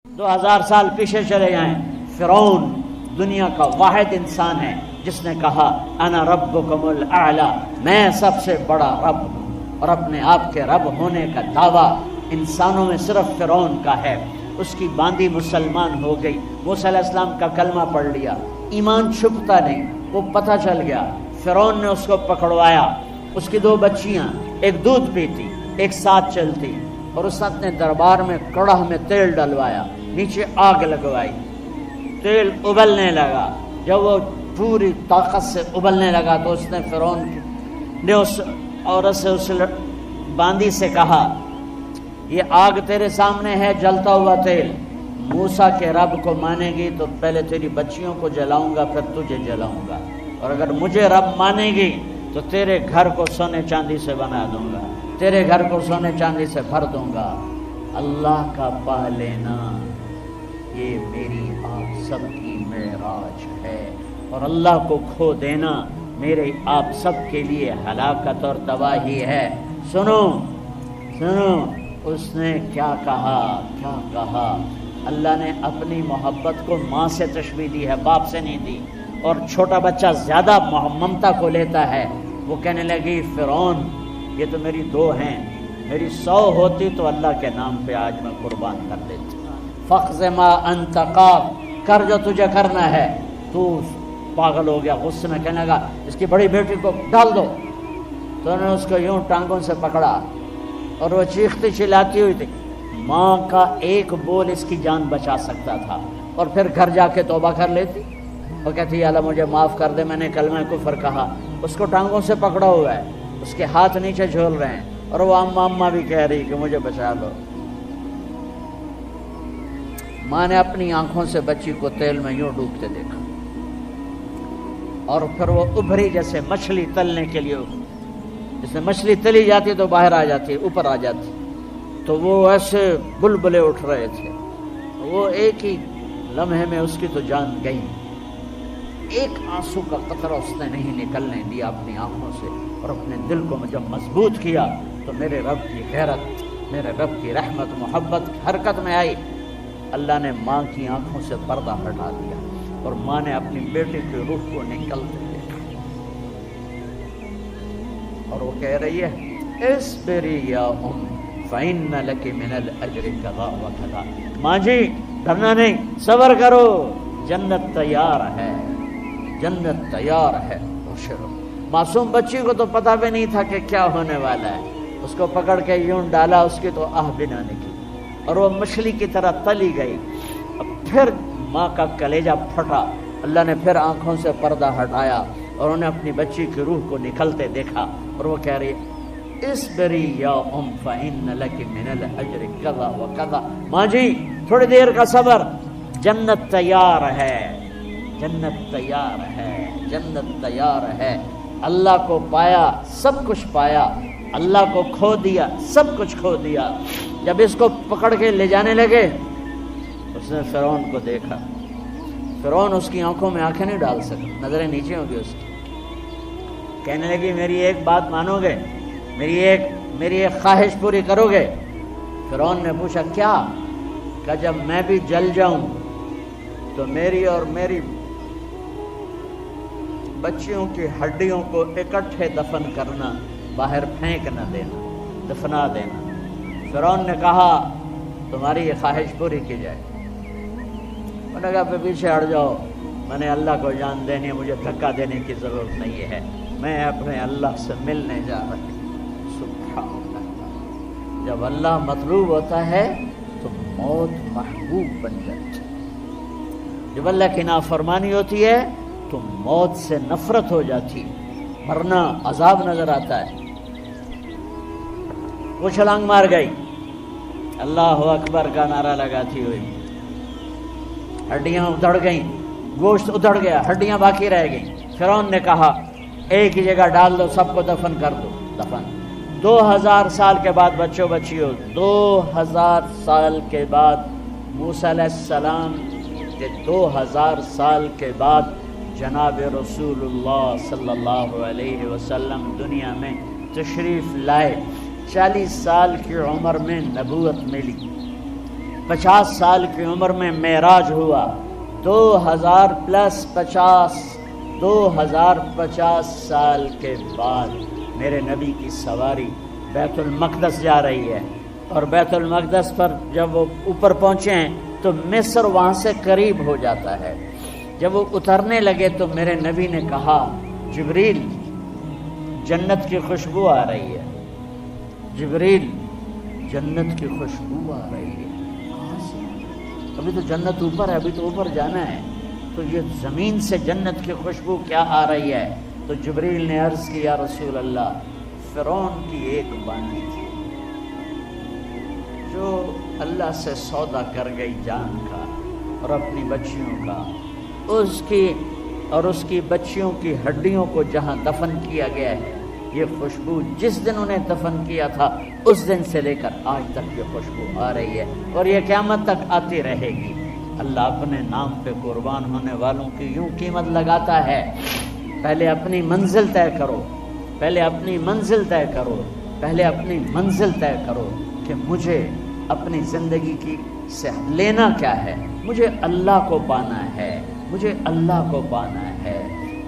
2000 سال پیچھے چلے جائیں، فرعون دنیا کا واحد انسان ہے جس نے کہا انا ربکم الاعلی، میں سب سے بڑا رب ہوں، اور اپنے آپ کے رب ہونے کا دعویٰ انسانوں میں صرف فرعون کا ہے۔ اس کی باندی مسلمان ہو گئی، موسیٰ علیہ السلام کا کلمہ پڑھ لیا، ایمان چھپتا نہیں، وہ پتہ چل گیا۔ فرعون نے اس کو پکڑوایا، اس کی 2 بچیاں، ایک دودھ پیتی ایک ساتھ چلتی، اور اس نے اپنے دربار میں کڑاہ میں تیل ڈلوایا، نیچے آگ لگوائی، تیل ابلنے لگا۔ جب وہ پوری طاقت سے ابلنے لگا تو اس نے فرعون نے اس عورت سے، اس باندی سے کہا یہ آگ تیرے سامنے ہے، جلتا ہوا تیل، موسیٰ کے رب کو مانے گی تو پہلے تیری بچیوں کو جلاؤں گا پھر تجھے جلاؤں گا، اور اگر مجھے رب مانے گی تو تیرے گھر کو سونے چاندی سے بنا دوں گا، تیرے گھر کو سونے چاندی سے بھر دوں گا۔ اللہ کا پا لینا یہ میری آپ سب کی معراج ہے، اور اللہ کو کھو دینا میرے آپ سب کے لیے ہلاکت اور تباہی ہے۔ سنو سنو، اس نے کیا کہا، کیا کہا؟ اللہ نے اپنی محبت کو ماں سے تشبیہ دی ہے، باپ سے نہیں دی، اور چھوٹا بچہ زیادہ ممتا کو لیتا ہے۔ وہ کہنے لگی فرعون یہ تو میری 2 ہیں، میری 100 ہوتی تو اللہ کے نام پہ آج میں قربان کر دیتی۔ فَاقْضِ مَا أَنْتَ قَاضٍ، کر جو تجھے کرنا ہے۔ تو پاگل ہو گیا، غصے میں کہنے لگا اس کی بڑی بیٹی کو ڈال دو۔ تو انہوں نے اس کو یوں ٹانگوں سے پکڑا اور وہ چیختی چلاتی ہوئی تھی۔ ماں کا ایک بول اس کی جان بچا سکتا تھا، اور پھر گھر جا کے توبہ کر لیتی، وہ کہتی اللہ مجھے معاف کر دے، میں نے کلمہ کفر کہا۔ اس کو ٹانگوں سے پکڑا ہوا ہے، اس کے ہاتھ نیچے جھول رہے ہیں، اور وہ اماں بھی کہہ رہی کہ مجھے بچا لو۔ ماں نے اپنی آنکھوں سے بچی کو تیل میں یوں ڈوبتے دیکھا، اور پھر وہ ابھری جیسے مچھلی تلنے کے لیے، جیسے مچھلی تلی جاتی تو باہر آ جاتی، اوپر آ جاتی، تو وہ ایسے بلبلے اٹھ رہے تھے۔ وہ ایک ہی لمحے میں اس کی تو جان گئی، ایک آنسو کا قطرہ اس نے نہیں نکلنے دیا اپنی آنکھوں سے، اور اپنے دل کو جب مضبوط کیا تو میرے رب کی غیرت، میرے رب کی رحمت محبت حرکت میں آئی۔ اللہ نے ماں کی آنکھوں سے پردہ ہٹا دیا، اور ماں نے اپنی بیٹی کی روح کو نکلتے دیکھا، اور وہ کہہ رہی ہے اصبری یا ام فإن لک من الأجر کذا و کذا۔ ماں جی ڈرنا نہیں، صبر کرو، جنت تیار ہے، جنت تیار ہے۔ معصوم بچی کو تو پتہ بھی نہیں تھا کہ کیا ہونے والا ہے، اس کو پکڑ کے یوں ڈالا، اس کی تو آہ بھی نہ نکلی، اور وہ مچھلی کی طرح تلی گئی۔ اب پھر ماں کا کلیجہ پھٹا، اللہ نے پھر آنکھوں سے پردہ ہٹایا، اور انہیں اپنی بچی کی روح کو نکلتے دیکھا، اور وہ کہہ رہی ہے اصبری یا ام فإن لک من الأجر کذا و کذا۔ ماں جی تھوڑی دیر کا صبر، جنت تیار ہے، جنت تیار ہے، جنت تیار ہے۔ اللہ کو پایا سب کچھ پایا، اللہ کو کھو دیا سب کچھ کھو دیا۔ جب اس کو پکڑ کے لے جانے لگے، اس نے فرعون کو دیکھا، فرعون اس کی آنکھوں میں آنکھیں نہیں ڈال سکا، نظریں نیچے ہو گئی اس کی۔ کہنے لگی میری ایک بات مانو گے، میری ایک خواہش پوری کرو گے؟ فرعون نے پوچھا کیا؟ کہ جب میں بھی جل جاؤں تو میری اور میری بچیوں کی ہڈیوں کو اکٹھے دفن کرنا، باہر پھینک نہ دینا، دفنا دینا۔ فرعون نے کہا تمہاری یہ خواہش پوری کی جائے۔ انہوں نے کہا پھر پیچھے ہٹ جاؤ، میں نے اللہ کو جان دینی ہے، مجھے دھکا دینے کی ضرورت نہیں ہے، میں اپنے اللہ سے ملنے جا رہا ہوں۔ سبحان اللہ، جب اللہ مطلوب ہوتا ہے تو موت محبوب بن جاتی ہے، جب اللہ کی نافرمانی ہوتی ہے تو موت سے نفرت ہو جاتی، مرنا عذاب نظر آتا ہے۔ وہ چھلانگ مار گئی، اللہ اکبر کا نعرہ لگاتی ہوئی، ہڈیاں ادھڑ گئیں، گوشت ادھڑ گیا، ہڈیاں باقی رہ گئیں۔ فرعون نے کہا ایک ہی جگہ ڈال دو، سب کو دفن کر دو۔ دفن 2000 سال کے بعد بچوں بچیوں، 2000 سال کے بعد موسیٰ علیہ السلام کے 2000 سال کے بعد جناب رسول اللہ صلی اللہ علیہ وسلم دنیا میں تشریف لائے۔ 40 سال کی عمر میں نبوت ملی، 50 سال کی عمر میں معراج ہوا، 2050 سال کے بعد میرے نبی کی سواری بیت المقدس جا رہی ہے، اور بیت المقدس پر جب وہ اوپر پہنچے ہیں تو مصر وہاں سے قریب ہو جاتا ہے۔ جب وہ اترنے لگے تو میرے نبی نے کہا جبریل جنت کی خوشبو آ رہی ہے، جبریل جنت کی خوشبو آ رہی ہے، کہاں سے؟ ابھی تو جنت اوپر ہے، ابھی تو اوپر جانا ہے، تو یہ زمین سے جنت کی خوشبو کیا آ رہی ہے؟ تو جبریل نے عرض کی یا رسول اللہ فرعون کی ایک بانی تھی جو اللہ سے سودا کر گئی جان کا اور اپنی بچیوں کا، اس کی بچیوں کی ہڈیوں کو جہاں دفن کیا گیا ہے، یہ خوشبو جس دن انہیں دفن کیا تھا اس دن سے لے کر آج تک یہ خوشبو آ رہی ہے اور یہ قیامت تک آتی رہے گی۔ اللہ اپنے نام پہ قربان ہونے والوں کی یوں قیمت لگاتا ہے، پہلے اپنی منزل طے کرو، پہلے اپنی منزل طے کرو، پہلے اپنی منزل طے کرو کہ مجھے اپنی زندگی کی سے لینا کیا ہے، مجھے اللہ کو پانا ہے، مجھے اللہ کو پانا ہے۔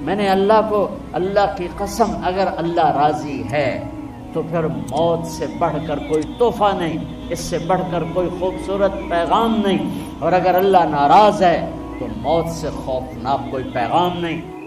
میں نے اللہ کی قسم اگر اللہ راضی ہے تو پھر موت سے بڑھ کر کوئی تحفہ نہیں، اس سے بڑھ کر کوئی خوبصورت پیغام نہیں، اور اگر اللہ ناراض ہے تو موت سے خوفناک کوئی پیغام نہیں۔